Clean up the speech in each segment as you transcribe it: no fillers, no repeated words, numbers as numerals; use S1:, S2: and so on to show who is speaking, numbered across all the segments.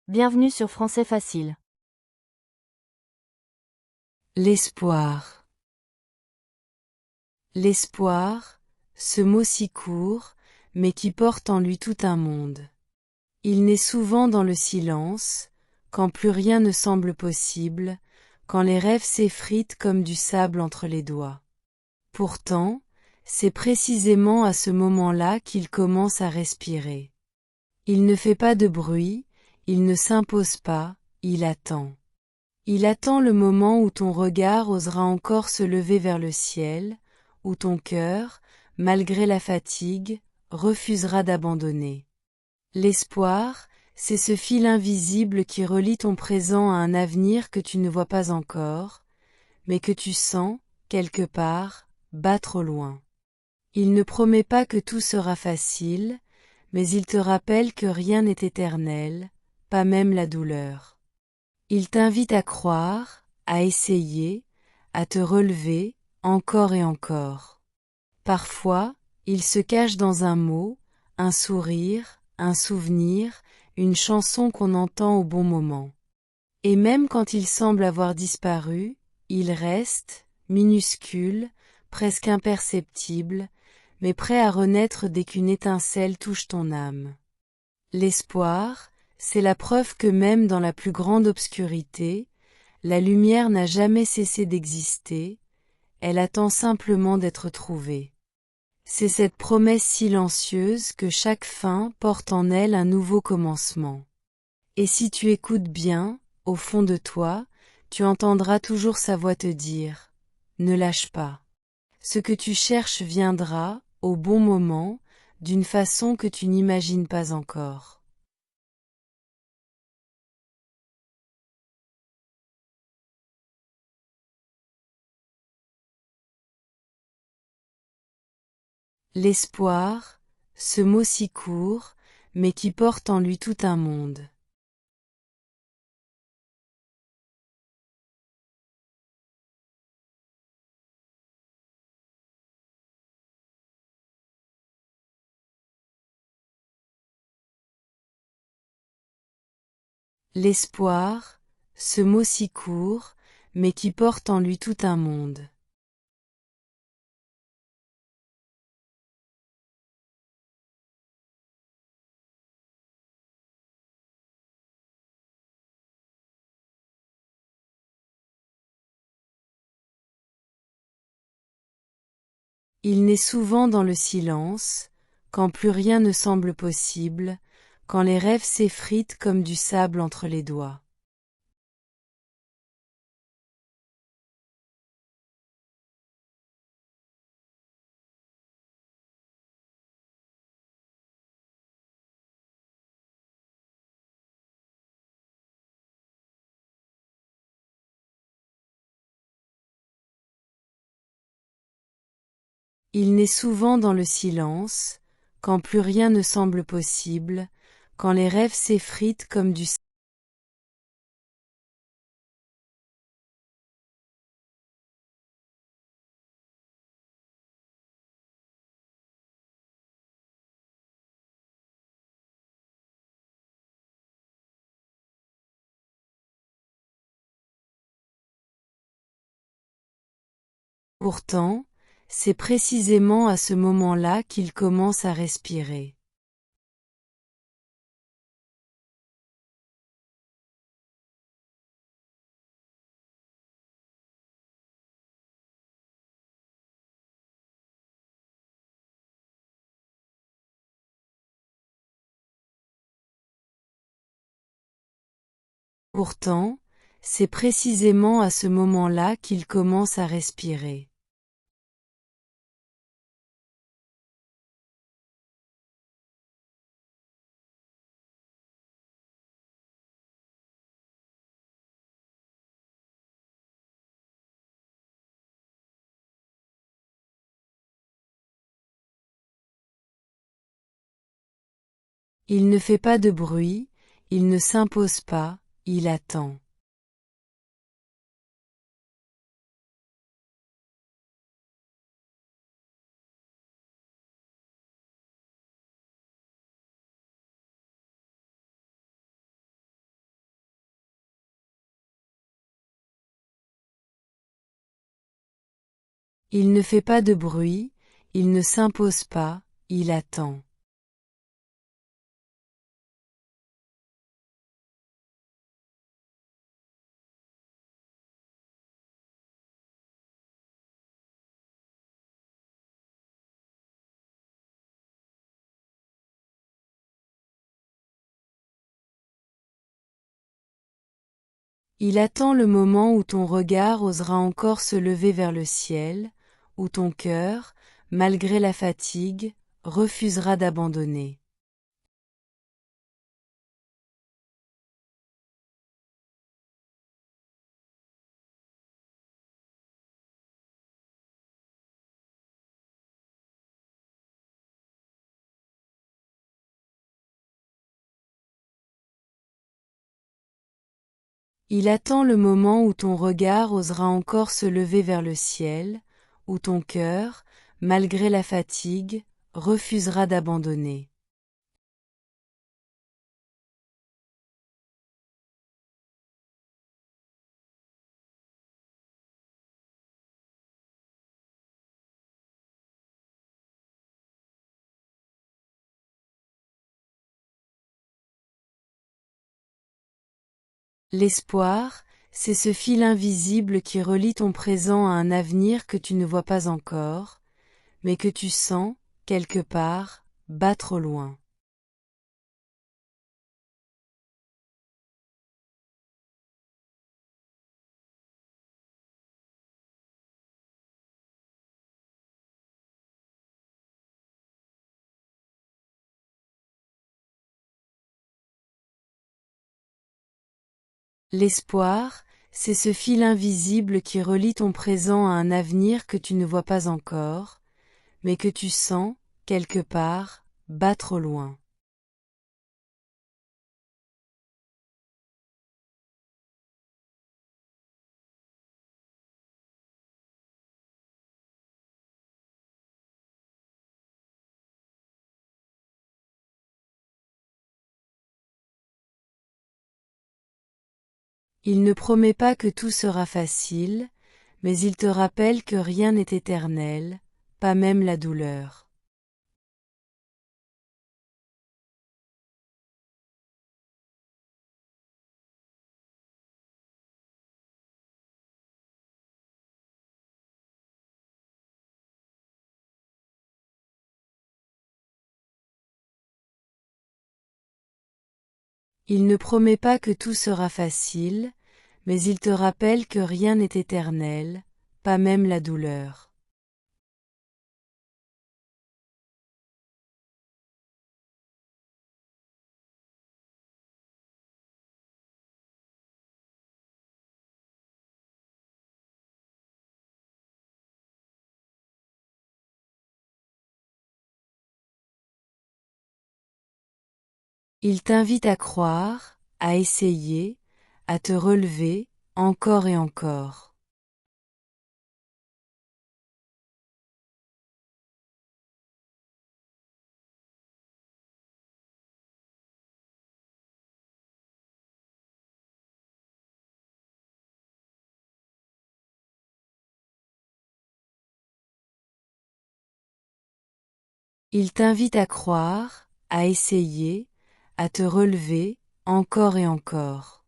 S1: Bienvenue sur Français Facile.
S2: L'espoir. L'espoir, ce mot si court, mais qui porte en lui tout un monde. Il naît souvent dans le silence, quand plus rien ne semble possible, quand les rêves s'effritent comme du sable entre les doigts. Pourtant, c'est précisément à ce moment-là qu'il commence à respirer. Il ne fait pas de bruit, il ne s'impose pas, il attend. Il attend le moment où ton regard osera encore se lever vers le ciel, où ton cœur, malgré la fatigue, refusera d'abandonner. L'espoir, c'est ce fil invisible qui relie ton présent à un avenir que tu ne vois pas encore, mais que tu sens, quelque part, battre au loin. Il ne promet pas que tout sera facile, mais il te rappelle que rien n'est éternel, pas même la douleur. Il t'invite à croire, à essayer, à te relever, encore et encore. Parfois, il se cache dans un mot, un sourire, un souvenir, une chanson qu'on entend au bon moment. Et même quand il semble avoir disparu, il reste, minuscule, presque imperceptible, mais prêt à renaître dès qu'une étincelle touche ton âme. L'espoir, c'est la preuve que même dans la plus grande obscurité, la lumière n'a jamais cessé d'exister, elle attend simplement d'être trouvée. C'est cette promesse silencieuse que chaque fin porte en elle un nouveau commencement. Et si tu écoutes bien, au fond de toi, tu entendras toujours sa voix te dire « Ne lâche pas ». Ce que tu cherches viendra, au bon moment, d'une façon que tu n'imagines pas encore. L'espoir, ce mot si court, mais qui porte en lui tout un monde. L'espoir, ce mot si court, mais qui porte en lui tout un monde. Il naît souvent dans le silence, quand plus rien ne semble possible, quand les rêves s'effritent comme du sable entre les doigts. Il naît souvent dans le silence, quand plus rien ne semble possible, quand les rêves s'effritent comme du sable. Pourtant, c'est précisément à ce moment-là qu'il commence à respirer. Pourtant, c'est précisément à ce moment-là qu'il commence à respirer. Il ne fait pas de bruit, il ne s'impose pas, il attend. Il ne fait pas de bruit, il ne s'impose pas, il attend. Il attend le moment où ton regard osera encore se lever vers le ciel, où ton cœur, malgré la fatigue, refusera d'abandonner. Il attend le moment où ton regard osera encore se lever vers le ciel, où ton cœur, malgré la fatigue, refusera d'abandonner. L'espoir, c'est ce fil invisible qui relie ton présent à un avenir que tu ne vois pas encore, mais que tu sens, quelque part, battre au loin. L'espoir, c'est ce fil invisible qui relie ton présent à un avenir que tu ne vois pas encore, mais que tu sens, quelque part, battre au loin. Il ne promet pas que tout sera facile, mais il te rappelle que rien n'est éternel, pas même la douleur. Il ne promet pas que tout sera facile, mais il te rappelle que rien n'est éternel, pas même la douleur. Il t'invite à croire, à essayer, à te relever, encore et encore. Il t'invite à croire, à essayer, à te relever, encore et encore.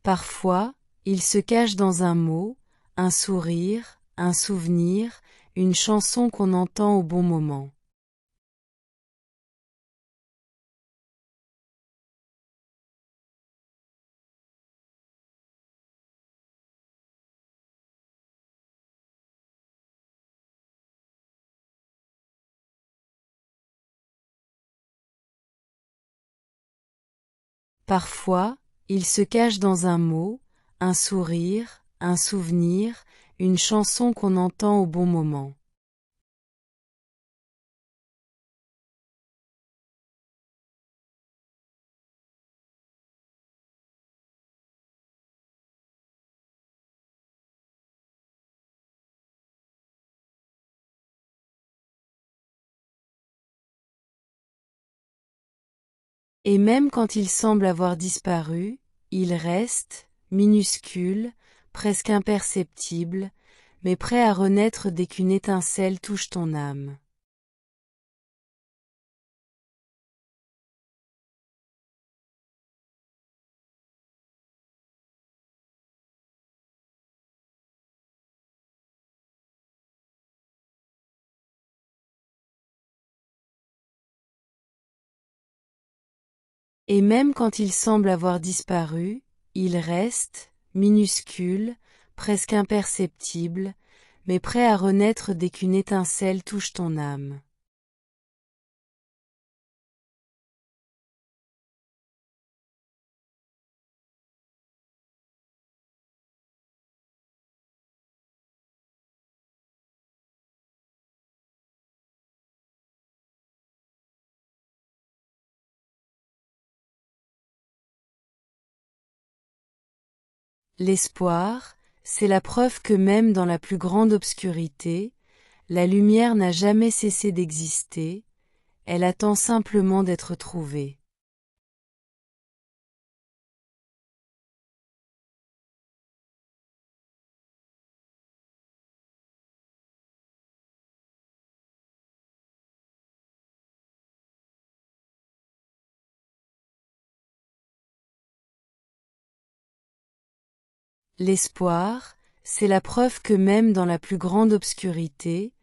S2: Parfois, il se cache dans un mot, un sourire, un souvenir, une chanson qu'on entend au bon moment. Parfois, il se cache dans un mot, un sourire, un souvenir, une chanson qu'on entend au bon moment. Et même quand il semble avoir disparu, il reste, minuscule, presque imperceptible, mais prêt à renaître dès qu'une étincelle touche ton âme. Et même quand il semble avoir disparu, il reste, minuscule, presque imperceptible, mais prêt à renaître dès qu'une étincelle touche ton âme. L'espoir, c'est la preuve que même dans la plus grande obscurité, la lumière n'a jamais cessé d'exister, elle attend simplement d'être trouvée. L'espoir, c'est la preuve que même dans la plus grande obscurité,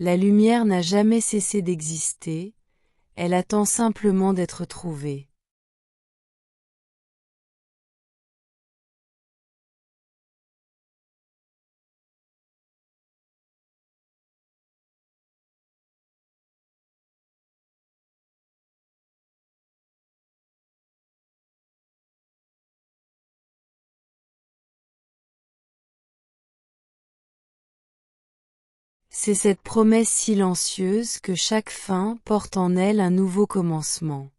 S2: la lumière n'a jamais cessé d'exister, elle attend simplement d'être trouvée. C'est cette promesse silencieuse que chaque fin porte en elle un nouveau commencement.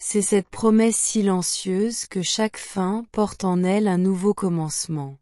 S2: C'est cette promesse silencieuse que chaque fin porte en elle un nouveau commencement.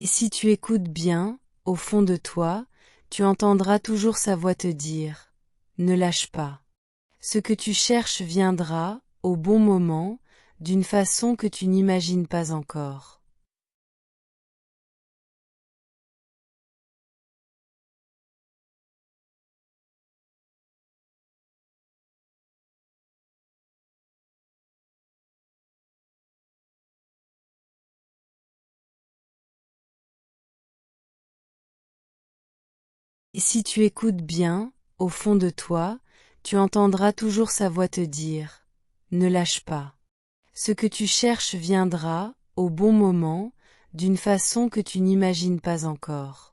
S2: Et si tu écoutes bien, au fond de toi, tu entendras toujours sa voix te dire « Ne lâche pas ». Ce que tu cherches viendra, au bon moment, d'une façon que tu n'imagines pas encore. Et si tu écoutes bien, au fond de toi, tu entendras toujours sa voix te dire « Ne lâche pas ». Ce que tu cherches viendra, au bon moment, d'une façon que tu n'imagines pas encore.